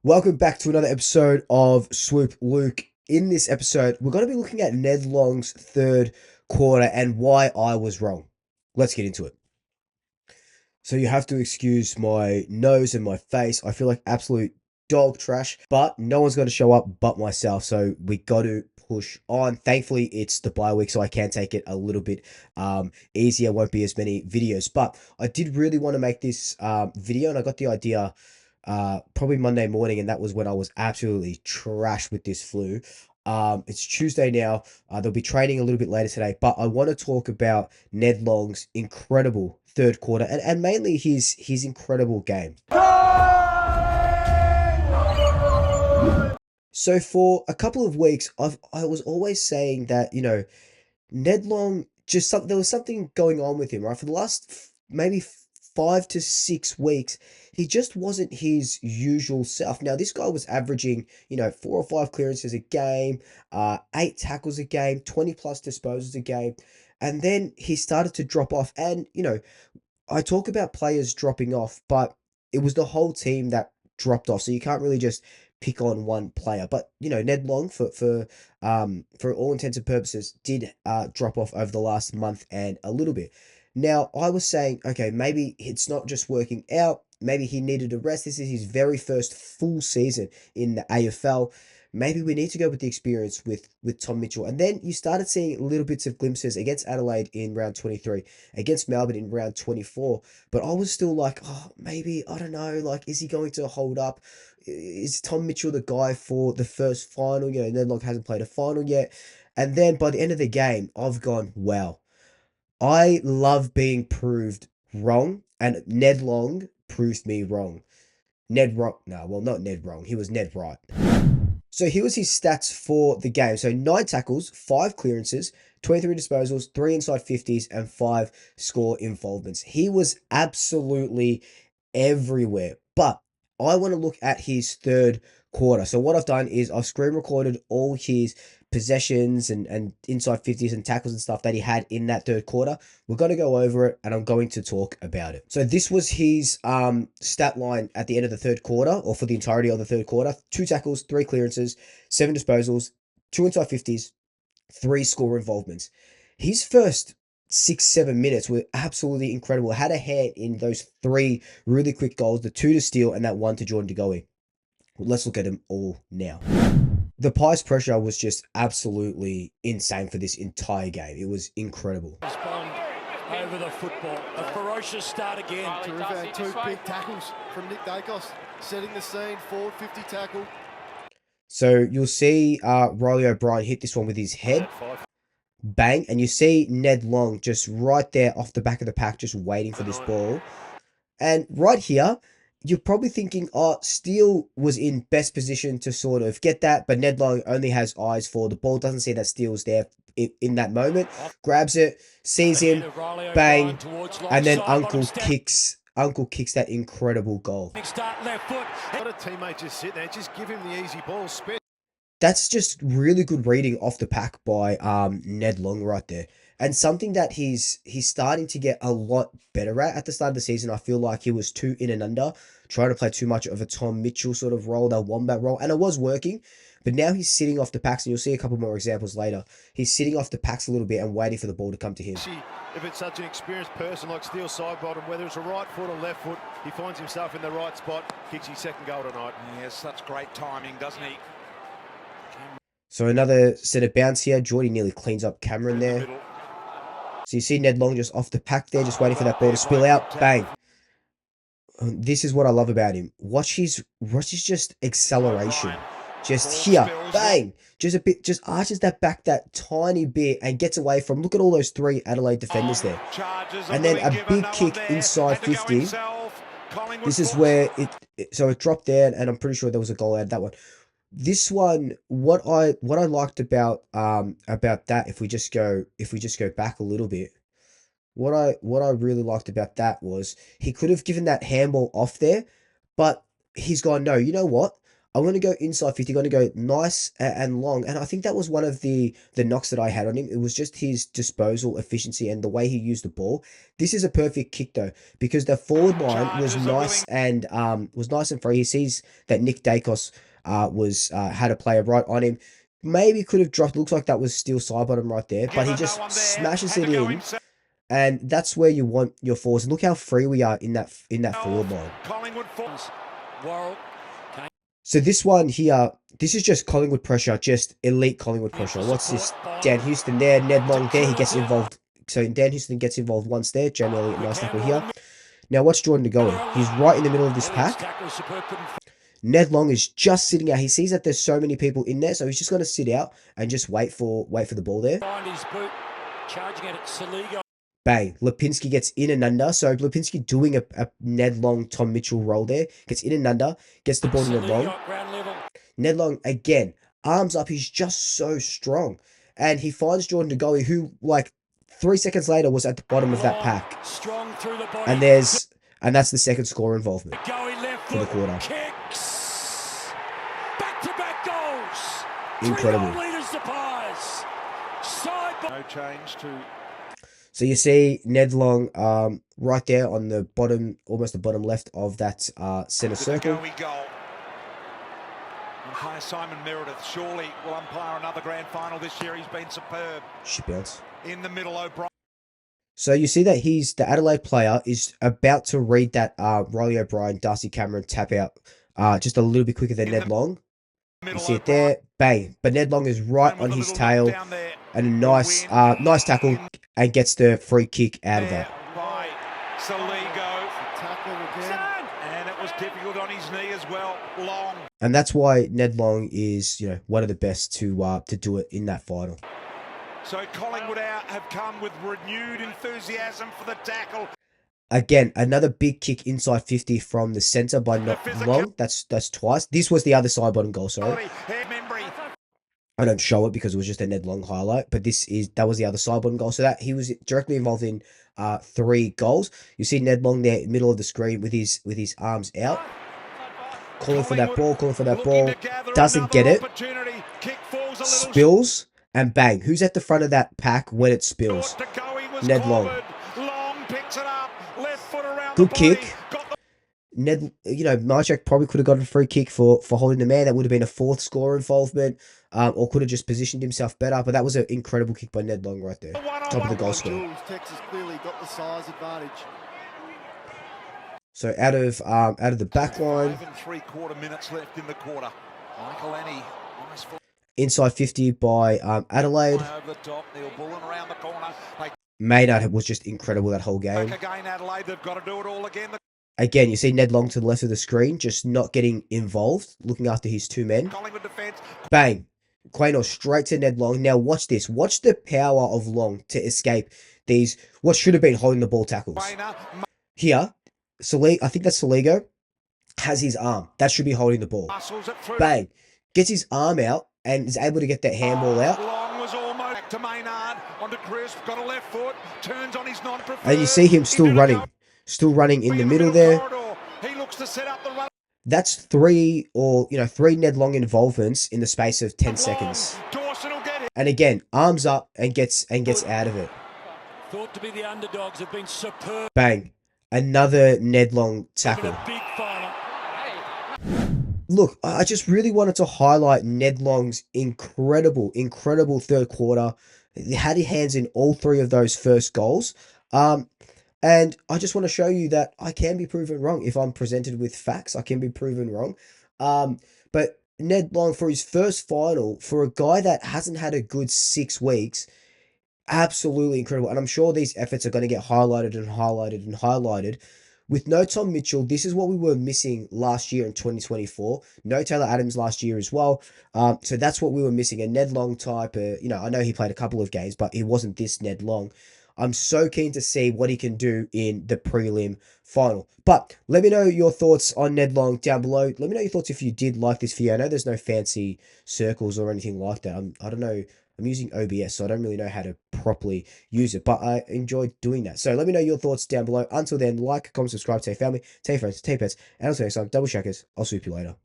Welcome back to another episode of Swoop Luke. In this episode, we're going to be looking at Ned Long's third quarter and why I was wrong. Let's get into it. So you have to excuse my nose and my face. I feel like absolute dog trash, but no one's going to show up but myself. So we got to push on. Thankfully, it's the bye week, so I can take it a little bit easier. Won't be as many videos, but I did really want to make this video, and I got the idea probably Monday morning, and that was when I was absolutely trash with this flu. It's Tuesday now. They'll be training a little bit later today, but I want to talk about Ned Long's incredible third quarter and mainly his incredible game. So for a couple of weeks, I was always saying that Ned Long there was something going on with him, right? For the last maybe 5 to 6 weeks, he just wasn't his usual self. Now, this guy was averaging, 4 or 5 clearances a game, 8 tackles a game, 20 plus disposals a game. And then he started to drop off. And, I talk about players dropping off, but it was the whole team that dropped off. So you can't really just pick on one player. But Ned Long, for all intents and purposes, did drop off over the last month and a little bit. Now I was saying, okay, maybe it's not just working out. Maybe he needed a rest. This is his very first full season in the AFL. Maybe we need to go with the experience with Tom Mitchell. And then you started seeing little bits of glimpses against Adelaide in round 23, against Melbourne in round 24. But I was still like, oh, maybe, I don't know, like, is he going to hold up? Is Tom Mitchell the guy for the first final? Ned Long hasn't played a final yet. And then by the end of the game, I've gone, wow, I love being proved wrong. And Ned Long proved me wrong. Ned Wrong. No, well, not Ned Wrong. He was Ned Right. So here was his stats for the game. So 9 tackles, 5 clearances, 23 disposals, 3 inside 50s, and 5 score involvements. He was absolutely everywhere. But I want to look at his third quarter. So what I've done is I've screen recorded all his possessions and inside 50s and tackles and stuff that he had in that third quarter. We're going to go over it and I'm going to talk about it. So this was his stat line at the end of the third quarter, or for the entirety of the third quarter. 2 tackles, 3 clearances, 7 disposals, 2 inside 50s, 3 score involvements. His first 6, 7 minutes were absolutely incredible. Had a hand in those 3 really quick goals, the 2 to steal and that 1 to Jordan De Goey. Let's look at them all now. The Pies pressure was just absolutely insane for this entire game. It was incredible. Respond over the football. A ferocious start again. Terrific. 2 big tackles from Nick Dacos, setting the scene, forward 50 tackle. So you'll see Riley O'Brien hit this one with his head. Bang. And you see Ned Long just right there off the back of the pack, just waiting for this ball. And right here, you're probably thinking, oh, Steele was in best position to sort of get that, but Ned Long only has eyes for the ball, doesn't see that Steele's there in that moment, grabs it, sees him, bang, and then Uncle kicks that incredible goal. Let a teammate just sit there, just give him the easy ball, spin. That's just really good reading off the pack by Ned Long right there. And something that he's starting to get a lot better at the start of the season. I feel like he was too in and under, trying to play too much of a Tom Mitchell sort of role, that wombat role, and it was working. But now he's sitting off the packs, and you'll see a couple more examples later. He's sitting off the packs a little bit and waiting for the ball to come to him. If it's such an experienced person like Steele Sidebottom, whether it's a right foot or left foot, he finds himself in the right spot, kicks his second goal tonight. He has such great timing, doesn't he? So another set of bounce here. Geordie nearly cleans up Cameron there. So you see Ned Long just off the pack there, just waiting for that ball to spill out. Bang. This is what I love about him. Watch his just acceleration. Just here. Bang. Just a bit, just arches that back that tiny bit and gets away from, look at all those 3 Adelaide defenders there. And then a big kick inside 50. This is where so it dropped there, and I'm pretty sure there was a goal out of that one. This one, what I liked about that, if we just go back a little bit, what I really liked about that was he could have given that handball off there, but he's gone, no, you know what? I'm going to go inside 50, going to go nice and long. And I think that was one of the knocks that I had on him. It was just his disposal efficiency and the way he used the ball. This is a perfect kick though, because the forward line was nice and free. He sees that Nick Dacos had a player right on him. Maybe could have dropped. Looks like that was still side bottom right there, but he just smashes it in. And that's where you want your forwards. Look how free we are in that forward line. Collingwood forwards. Worrell. So this one here, this is just Collingwood pressure, just elite Collingwood pressure. What's this? Dan Houston there, Ned Long there, he gets involved. So Dan Houston gets involved once there. Jamie Elliott, nice tackle here. Now watch Jordan De Goey. He's right in the middle of this pack. Ned Long is just sitting out. He sees that there's so many people in there, so he's just going to sit out and just wait for the ball there. Charging at it, Saligo. Bang. Lipinski gets in and under. So Lipinski doing a Ned Long, Tom Mitchell roll there. Gets in and under. Gets the ball to Ned Long. Ned Long, again, arms up. He's just so strong. And he finds Jordan De Goey, who, like, 3 seconds later was at the bottom of that pack. Strong through the body. And that's the second score involvement for the quarter. Kicks. Back-to-back goals. Incredible. No change to... So you see Ned Long right there on the bottom, almost the bottom left of that centre circle. Umpire Simon Meredith surely will umpire another grand final this year. He's been superb. Shit bounce. In the middle, O'Brien. So you see that the Adelaide player is about to read that Riley O'Brien, Darcy Cameron tap out just a little bit quicker than Ned Long. You see it there, bang. But Ned Long is right on his tail, and a nice tackle, and gets the free kick out of that. By Saligo. And it was difficult on his knee as well. Long. And that's why Ned Long is, one of the best to do it in that final. So Collingwood out have come with renewed enthusiasm for the tackle. Again, another big kick inside 50 from the centre by Long. That's twice. This was the other side bottom goal, sorry. I don't show it because it was just a Ned Long highlight, but that was the other side bottom goal. So that he was directly involved in 3 goals. You see Ned Long there, middle of the screen with his arms out. Calling for that ball, doesn't get it. Spills, and bang. Who's at the front of that pack when it spills? Ned Long. Good kick. Ned, Marchak probably could have got a free kick for holding the man. That would have been a 4th score involvement, or could have just positioned himself better. But that was an incredible kick by Ned Long right there, top of the goal score. Texas clearly got the size advantage. So out of the back line, 5 3/4 minutes left in the quarter. Michael Annie, nice. Inside 50 by Adelaide. Over the top, Neil Bullen around the corner. Maynard was just incredible that whole game. Back again, Adelaide. They've got to do it all again. Again, you see Ned Long to the left of the screen, just not getting involved, looking after his 2 men. Collingwood defense. Bang. Quaynor straight to Ned Long. Now watch this. Watch the power of Long to escape these, what should have been holding the ball tackles. Here, I think that's Saligo, has his arm. That should be holding the ball. Bang. Gets his arm out and is able to get that handball out. Long was almost back to Maynard. Onto Chris. Got a left foot. Turns on his non-preferred. And you see him still running. Still running in the middle there. He looks to set up the run. That's 3 Ned Long involvements in the space of 10 seconds. And again, arms up and gets out of it. Thought to be the underdogs, have been superb. Bang. Another Ned Long tackle. Big final. Look, I just really wanted to highlight Ned Long's incredible 3rd quarter. He had his hands in all 3 of those first goals. And I just want to show you that I can be proven wrong. If I'm presented with facts, I can be proven wrong. But Ned Long, for his first final, for a guy that hasn't had a good 6 weeks, absolutely incredible. And I'm sure these efforts are going to get highlighted and highlighted and highlighted. With no Tom Mitchell, this is what we were missing last year in 2024. No Taylor Adams last year as well. So that's what we were missing. A Ned Long type, I know he played a couple of games, but he wasn't this Ned Long. I'm so keen to see what he can do in the prelim final. But let me know your thoughts on Ned Long down below. Let me know your thoughts if you did like this video. I know there's no fancy circles or anything like that. I don't know. I'm using OBS, so I don't really know how to properly use it, but I enjoyed doing that. So let me know your thoughts down below. Until then, like, comment, subscribe, tell your family, tell your friends, tell your pets, and until next time, double checkers. I'll see you later.